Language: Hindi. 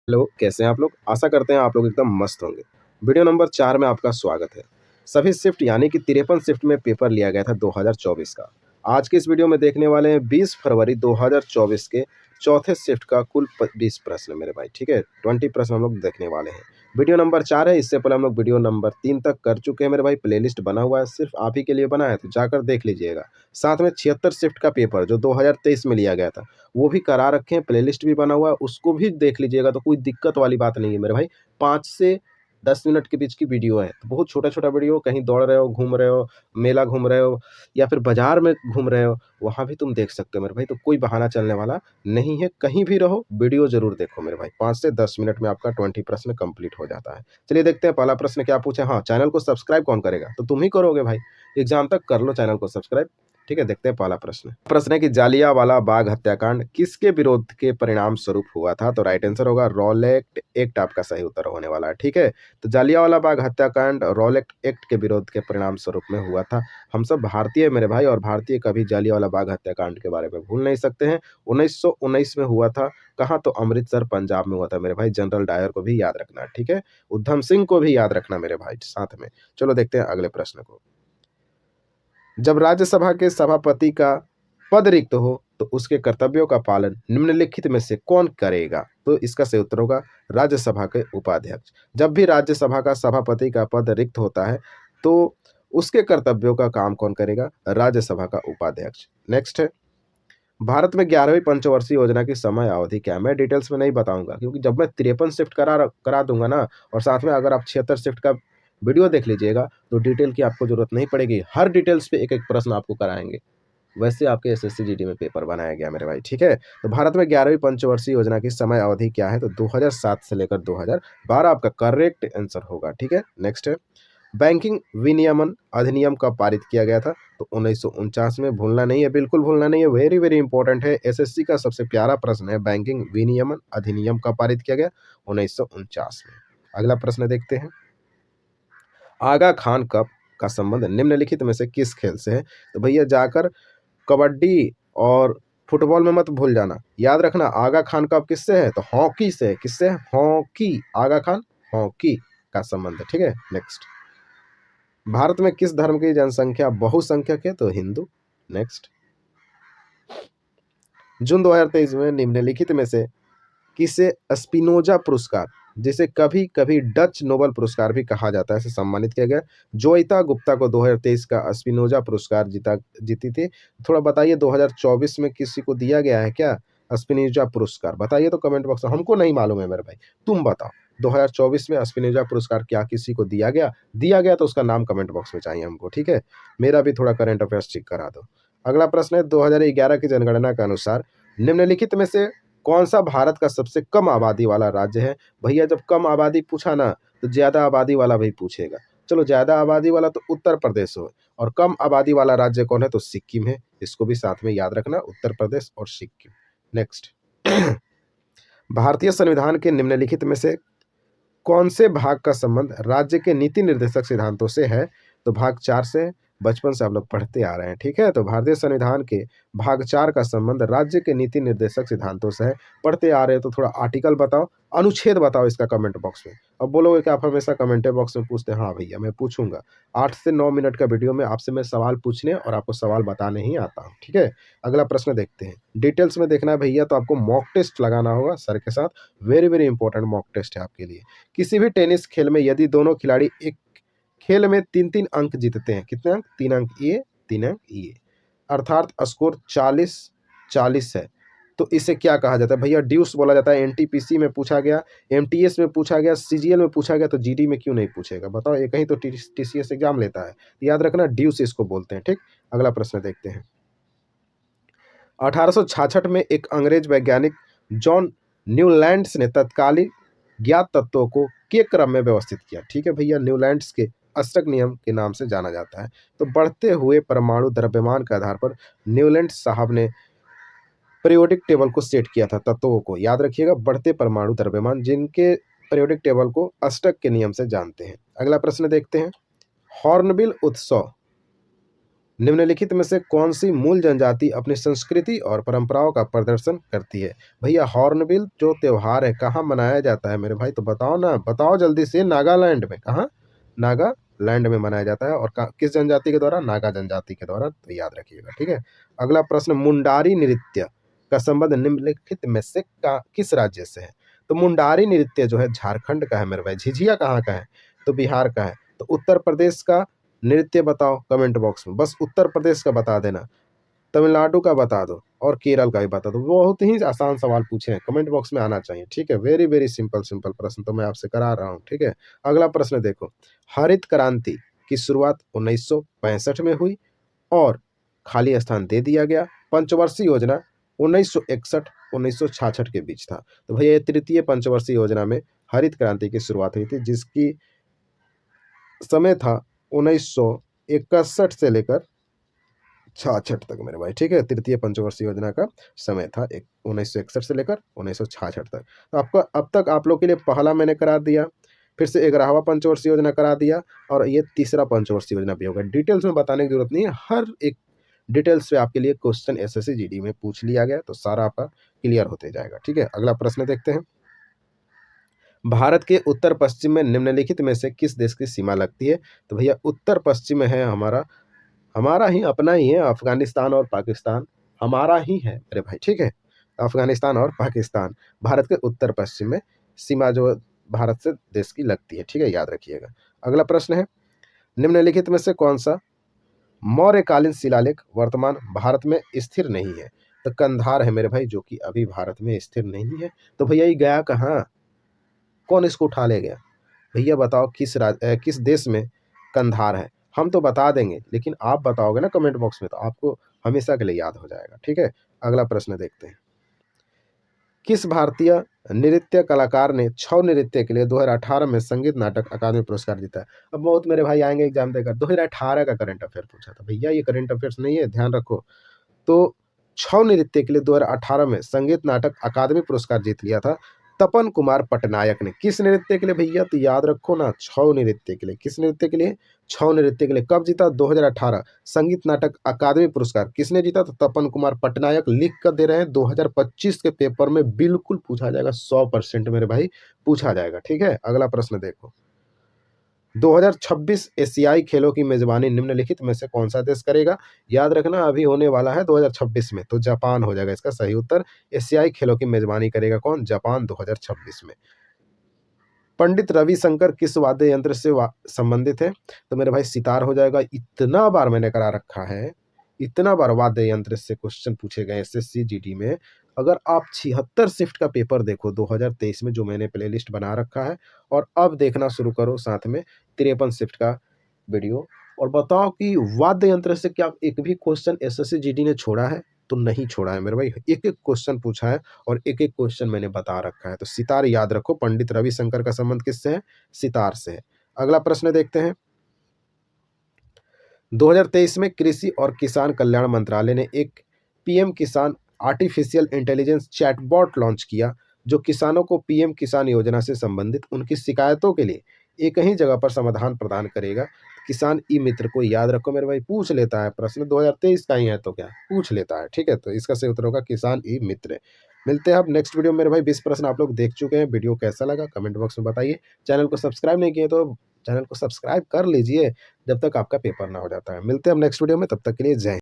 हेलो, कैसे हैं आप लोग? आशा करते हैं आप लोग एकदम मस्त होंगे। वीडियो नंबर 4 में आपका स्वागत है। सभी शिफ्ट यानी कि 53 शिफ्ट में पेपर लिया गया था 2024 का। आज के इस वीडियो में देखने वाले हैं 20 फरवरी 2024 के चौथे शिफ्ट का कुल 20 प्रश्न मेरे भाई, ठीक है? 20 प्रश्न हम लोग देखने वाले हैं। वीडियो नंबर 4 है, इससे पहले हम लोग वीडियो नंबर 3 तक कर चुके हैं मेरे भाई। प्लेलिस्ट बना हुआ है, सिर्फ आप ही के लिए बना है, तो जाकर देख लीजिएगा। साथ में 76 शिफ्ट का पेपर जो 2023 में लिया गया था, वो भी करा रखे हैं, प्लेलिस्ट भी बना हुआ है, उसको भी देख लीजिएगा, तो कोई दिक्कत वाली बात नहीं है मेरे भाई। 5 से 10 मिनट के बीच की वीडियो है, तो बहुत छोटा-छोटा वीडियो, कहीं दौड़ रहे हो, घूम रहे हो, मेला घूम रहे हो या फिर बाज़ार में घूम रहे हो, वहाँ भी तुम देख सकते हो मेरे भाई, तो कोई बहाना चलने वाला नहीं है। कहीं भी रहो, वीडियो ज़रूर देखो मेरे भाई। 5 से 10 मिनट में आपका 20 प्रश्न कंप्लीट हो जाता है। चलिए देखते हैं पहला प्रश्न क्या पूछा है। हाँ, चैनल को सब्सक्राइब कौन करेगा? तो तुम ही करोगे भाई। एग्ज़ाम तक कर लो चैनल को सब्सक्राइब। ठीक है, देखते हैं पहला प्रश्न। प्रश्न है कि जालियांवाला बाग हत्याकांड किसके विरोध के परिणाम स्वरूप हुआ था? तो राइट आंसर होगा रॉलेट एक्ट आपका सही उत्तर होने वाला है, ठीक है? तो जालियांवाला बाग हत्याकांड रॉलेट एक्ट के विरोध के परिणाम स्वरूप में हुआ था। हम सब भारतीय मेरे भाई, और भारतीय कभी जालियांवाला बाग हत्याकांड के बारे में भूल नहीं सकते हैं। 1919 में हुआ था। कहाँ? तो अमृतसर पंजाब में हुआ था मेरे भाई। जनरल डायर को भी याद रखना, ठीक है? उधम सिंह को भी याद रखना मेरे भाई साथ में। चलो देखते हैं अगले प्रश्न को। जब राज्यसभा के सभापति का पद रिक्त हो तो उसके कर्तव्यों का पालन निम्नलिखित में से कौन करेगा? तो इसका सही उत्तर होगा राज्यसभा के उपाध्यक्ष। जब भी राज्यसभा का सभापति का पद रिक्त होता है तो उसके कर्तव्यों का काम कौन करेगा? राज्यसभा का उपाध्यक्ष। नेक्स्ट है, भारत में 11वीं पंचवर्षीय योजना की समय अवधि क्या है? मैं डिटेल्स में नहीं बताऊंगा, क्योंकि जब मैं 53 शिफ्ट करा दूंगा ना, और साथ में अगर आप 76 शिफ्ट का वीडियो देख लीजिएगा, तो डिटेल की आपको जरूरत नहीं पड़ेगी। हर डिटेल्स पे एक एक प्रश्न आपको कराएंगे। वैसे आपके एसएससी जीडी में पेपर बनाया गया मेरे भाई, ठीक है? तो भारत में 11वीं पंचवर्षीय योजना की समय अवधि क्या है? तो 2007 से लेकर 2012 आपका करेक्ट आंसर होगा, ठीक है? नेक्स्ट है, बैंकिंग विनियमन अधिनियम कब पारित किया गया था? तो 1949 में। भूलना नहीं है, बिल्कुल भूलना नहीं है, वेरी वेरी इंपॉर्टेंट है। एसएससी का सबसे प्यारा प्रश्न है, बैंकिंग विनियमन अधिनियम कब पारित किया गया? 1949 में। अगला प्रश्न देखते हैं, आगा खान कप का संबंध निम्नलिखित में से किस खेल से है? तो भैया जाकर कबड्डी और फुटबॉल में मत भूल जाना, याद रखना। आगा खान कप किससे है? तो हॉकी से है। किससे है? हॉकी। आगा खान हॉकी का संबंध है, ठीक है? नेक्स्ट, भारत में किस धर्म की जनसंख्या बहुसंख्यक है? तो हिंदू। नेक्स्ट, जून 2023 में निम्नलिखित में से किसे स्पिनोजा पुरस्कार, जिसे कभी कभी डच नोबेल पुरस्कार भी कहा जाता है, से सम्मानित किया गया? जोइता गुप्ता को 2023 का स्पिनोजा पुरस्कार जीती थी। थोड़ा बताइए, 2024 में किसी को दिया गया है क्या स्पिनोजा पुरस्कार? बताइए तो कमेंट बॉक्स में। हमको नहीं मालूम है मेरे भाई, तुम बताओ। 2024 में स्पिनोजा पुरस्कार क्या किसी को दिया गया? दिया गया तो उसका नाम कमेंट बॉक्स में चाहिए हमको, ठीक है? मेरा भी थोड़ा करंट अफेयर्स चेक करा दो। अगला प्रश्न है, 2011 की जनगणना के अनुसार निम्नलिखित में से कौन सा भारत का सबसे कम आबादी वाला राज्य है? भैया जब कम आबादी पूछा ना, तो ज्यादा आबादी वाला भी पूछेगा। चलो, ज्यादा आबादी वाला तो उत्तर प्रदेश हो, और कम आबादी वाला राज्य कौन है? तो सिक्किम है। इसको भी साथ में याद रखना, उत्तर प्रदेश और सिक्किम। नेक्स्ट, भारतीय संविधान के निम्नलिखित में से कौन से भाग का संबंध राज्य के नीति निर्देशक सिद्धांतों से है? तो भाग 4 से है। बचपन से आप लोग पढ़ते आ रहे हैं, ठीक है? तो भारतीय संविधान के भाग 4 का संबंध राज्य के नीति निर्देशक सिद्धांतों से है। पढ़ते आ रहे हैं तो थोड़ा आर्टिकल बताओ, अनुच्छेद बताओ इसका कमेंट बॉक्स में। अब बोलोगे कि आप हमेशा कमेंट बॉक्स में पूछते हैं। हाँ भैया, मैं पूछूंगा। 8 से 9 मिनट का वीडियो में आपसे मैं सवाल पूछने और आपको सवाल बताने ही आता हूँ, ठीक है? अगला प्रश्न देखते हैं। डिटेल्स में देखना है भैया, तो आपको मॉक टेस्ट लगाना होगा सर के साथ। Very very important mock test है आपके लिए। किसी भी टेनिस खेल में यदि दोनों खिलाड़ी एक खेल में 3-3 अंक जीतते हैं, कितने अंक? 3 अंक ये, 3 अंक ये, अर्थात स्कोर 40-40 है, तो इसे क्या कहा जाता है? भैया ड्यूस बोला जाता है। एनटीपीसी में पूछा गया, एमटीएस में पूछा गया, सीजीएल में पूछा गया, तो जीडी में क्यों नहीं पूछेगा? बताओ, ये कहीं तो टीसीएस एग्जाम लेता है, याद रखना, ड्यूस इसको बोलते हैं, ठीक? अगला प्रश्न देखते हैं। 1866 में एक अंग्रेज वैज्ञानिक जॉन न्यूलैंड्स ने तत्कालीन ज्ञात तत्वों को के क्रम में व्यवस्थित किया, ठीक है भैया? न्यूलैंड्स के अष्टक नियम के नाम से जाना जाता है। तो बढ़ते हुए परमाणु द्रव्यमान के आधार पर न्यूलैंड्स साहब ने पीरियोडिक टेबल को सेट किया था तत्वों को, याद रखिएगा, बढ़ते परमाणु द्रव्यमान, जिनके पीरियोडिक टेबल को अष्टक के नियम से जानते हैं। अगला प्रश्न देखते हैं, हॉर्नबिल उत्सव निम्नलिखित में से कौन सी मूल जनजाति अपनी संस्कृति और परंपराओं का प्रदर्शन करती है? भैया हॉर्नबिल जो त्योहार है कहाँ मनाया जाता है मेरे भाई? तो बताओ ना, बताओ जल्दी से। नागालैंड में। कहाँ? नागालैंड में मनाया जाता है। और किस जनजाति के द्वारा? नागा जनजाति के द्वारा। तो याद रखिएगा, ठीक है। अगला प्रश्न, मुंडारी नृत्य का संबंध निम्नलिखित में से किस राज्य से है? तो मुंडारी नृत्य जो है झारखंड का है मेरे भाई। झिझिया कहाँ का है? तो बिहार का है। तो उत्तर प्रदेश का नृत्य बताओ कमेंट बॉक्स में, बस उत्तर प्रदेश का बता देना, तमिलनाडु का बता दो और केरल का भी बता दो। बहुत ही आसान सवाल पूछे हैं, कमेंट बॉक्स में आना चाहिए, ठीक है। वेरी वेरी सिंपल सिंपल प्रश्न तो मैं आपसे करा रहा हूँ, ठीक है। अगला प्रश्न देखो, हरित क्रांति की शुरुआत 1965 में हुई और खाली स्थान दे दिया गया। पंचवर्षीय योजना 1961-1966 के बीच था। तो भैया ये तृतीय पंचवर्षीय योजना में हरित क्रांति की शुरुआत हुई थी, जिसकी समय था 1961 से लेकर 66 तक मेरे भाई, ठीक है। तृतीय पंचवर्षीय योजना का समय था 1961 से लेकर 1966 तक। तो आपका अब तक आप लोग के लिए पहला मैंने करा दिया, फिर से 11वां पंचवर्षीय योजना करा दिया और ये तीसरा पंचवर्षीय योजना भी होगा। डिटेल्स में बताने की जरूरत नहीं है, हर एक डिटेल्स से आपके लिए क्वेश्चन एसएससी जीडी में पूछ लिया गया, तो सारा आपका क्लियर होते जाएगा, ठीक है। अगला प्रश्न देखते हैं, भारत के उत्तर पश्चिम में निम्नलिखित में से किस देश की सीमा लगती है? तो भैया उत्तर पश्चिम में है हमारा ही अपना ही है, अफगानिस्तान और पाकिस्तान हमारा ही है मेरे भाई, ठीक है। अफगानिस्तान और पाकिस्तान भारत के उत्तर पश्चिम में सीमा जो भारत से देश की लगती है, ठीक है, याद रखिएगा। अगला प्रश्न है, निम्नलिखित में से कौन सा मौर्यकालीन शिलालेख वर्तमान भारत में स्थिर नहीं है? तो कंधार है मेरे भाई, जो कि अभी भारत में स्थिर नहीं है। तो भैया ये गया कहाँ? कौन इसको उठा ले गया? भैया बताओ किस देश में कंधार है? हम तो बता देंगे, लेकिन आप बताओगे ना कमेंट बॉक्स में, तो आपको हमेशा के लिए याद हो जाएगा, ठीक है। अगला प्रश्न देखते हैं, किस भारतीय नृत्य कलाकार ने छौ नृत्य के लिए 2018 में संगीत नाटक अकादमी पुरस्कार जीता है? अब बहुत मेरे भाई आएंगे एग्जाम देकर 2018 का करंट अफेयर पूछा था। भैया ये करंट अफेयर्स नहीं है, ध्यान रखो। तो छौ नृत्य के लिए 2018 में संगीत नाटक अकादमी पुरस्कार जीत लिया था तपन कुमार पटनायक ने। किस नृत्य के लिए भैया? तो याद रखो ना, छौ नृत्य के लिए। किस नृत्य के लिए? छौ नृत्य के लिए। कब जीता? 2018। संगीत नाटक अकादमी पुरस्कार किसने जीता? तो तपन कुमार पटनायक। लिख कर दे रहे हैं, 2025 के पेपर में बिल्कुल पूछा जाएगा, 100% मेरे भाई पूछा जाएगा, ठीक है। अगला प्रश्न देखो, 2026 एशियाई खेलों की मेजबानी निम्नलिखित में से कौन सा देश करेगा? याद रखना अभी होने वाला है 2026 में, तो जापान हो जाएगा इसका सही उत्तर। एशियाई खेलों की मेजबानी करेगा कौन? जापान 2026 में। पंडित रविशंकर किस वाद्य यंत्र से संबंधित है? तो मेरे भाई सितार हो जाएगा। इतना बार मैंने करा रखा है, इतना बार वाद्य यंत्र से क्वेश्चन पूछे गए एसएससी जीडी में। अगर आप 76 शिफ्ट का पेपर देखो 2023 में, जो मैंने प्लेलिस्ट बना रखा है, और अब देखना शुरू करो साथ में 53 शिफ्ट का वीडियो, और बताओ कि वाद्य यंत्र से क्या एक भी क्वेश्चन एसएससी जीडी ने छोड़ा है? तो नहीं छोड़ा है मेरे भाई, एक एक क्वेश्चन पूछा है और एक एक क्वेश्चन मैंने बता रखा है। तो सितार याद रखो, पंडित रविशंकर का संबंध किससे है? सितार से है। अगला प्रश्न देखते हैं, 2023 में कृषि और किसान कल्याण मंत्रालय ने एक पीएम किसान आर्टिफिशियल इंटेलिजेंस चैटबॉट लॉन्च किया, जो किसानों को पीएम किसान योजना से संबंधित उनकी शिकायतों के लिए एक ही जगह पर समाधान प्रदान करेगा। किसान ई मित्र को याद रखो मेरे भाई, पूछ लेता है प्रश्न, 2023 का ही है तो क्या पूछ लेता है, ठीक है। तो इसका सही उत्तर होगा किसान ई मित्र। मिलते हैं अब नेक्स्ट वीडियो में मेरे भाई। 20 प्रश्न आप लोग देख चुके हैं, वीडियो कैसा लगा कमेंट बॉक्स में बताइए। चैनल को सब्सक्राइब नहीं किए तो चैनल को सब्सक्राइब कर लीजिए, जब तक आपका पेपर ना हो जाता है। मिलते हैं अब नेक्स्ट वीडियो में, तब तक के लिए जय हिंद।